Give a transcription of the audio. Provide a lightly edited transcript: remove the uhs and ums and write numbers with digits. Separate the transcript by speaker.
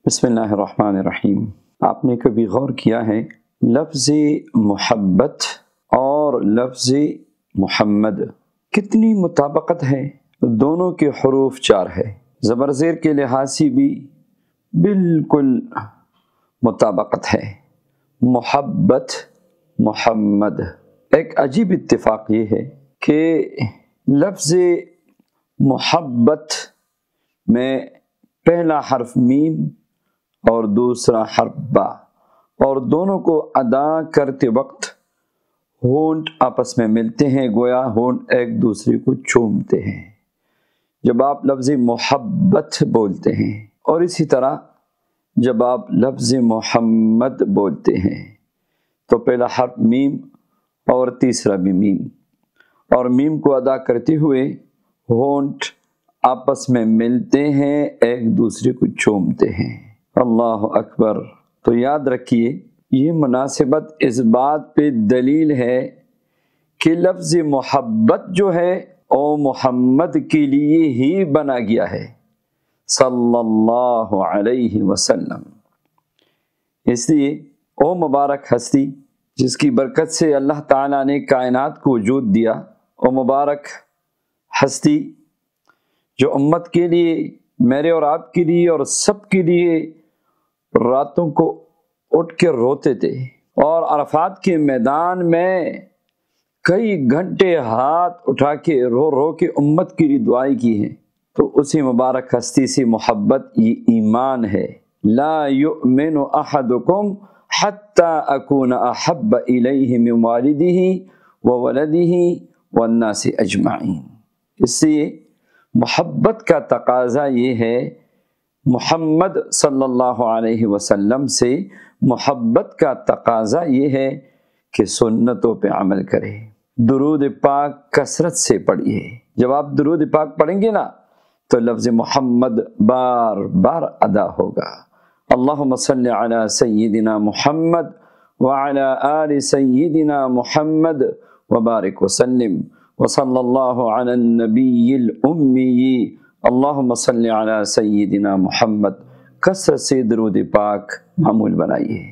Speaker 1: بسم اللہ الرحمن الرحیم۔ آپ نے کبھی غور کیا ہے لفظ محبت اور لفظ محمد کتنی مطابقت ہے؟ دونوں کے حروف 4 ہے، زبر زیر کے لحاظ سے بھی بالکل مطابقت ہے۔ محبت محمد۔ ایک عجیب اتفاق یہ ہے کہ لفظ محبت میں پہلا حرف میم اور دوسرا حرف با، اور دونوں کو ادا کرتے وقت ہونٹ آپس میں ملتے ہیں، گویا ہونٹ ایک دوسرے کو چومتے ہیں جب آپ لفظ محبت بولتے ہیں، اور اسی طرح جب آپ لفظ محمد بولتے ہیں تو پہلا حرف میم اور تیسرا بھی میم، اور میم کو ادا کرتے ہوئے ہونٹ آپس میں ملتے ہیں، ایک دوسرے کو چومتے ہیں۔ اللہ اکبر۔ تو یاد رکھیے یہ مناسبت اس بات پہ دلیل ہے کہ لفظ محبت جو ہے وہ محمد کے لیے ہی بنا گیا ہے صلی اللہ علیہ وسلم۔ اس لیے وہ مبارک ہستی جس کی برکت سے اللہ تعالیٰ نے کائنات کو وجود دیا، وہ مبارک ہستی جو امت کے لیے، میرے اور آپ کے لیے اور سب کے لیے راتوں کو اٹھ کے روتے تھے، اور عرفات کے میدان میں کئی گھنٹے ہاتھ اٹھا کے رو رو کے امت کے لیے دعائیں کی ہیں، تو اسی مبارک ہستی سے محبت یہ ایمان ہے۔ لا یؤمن احدکم حتی اکون احب الیہ من والدہ وولدہ والناس اجمعین۔ اس سے محبت کا تقاضا یہ ہے، محمد صلی اللہ علیہ وسلم سے محبت کا تقاضا یہ ہے کہ سنتوں پہ عمل کرے، درود پاک کثرت سے پڑھیے۔ جب آپ درود پاک پڑھیں گے نا تو لفظ محمد بار بار ادا ہوگا۔ اللہم صلی علی سیدنا محمد وعلی آل سیدنا محمد وبارک وسلم، وصلی اللہ علی النبی الامی۔ اللہم صلی علی سیدنا محمد۔ کثرت سے درود پاک معمول بنائیے۔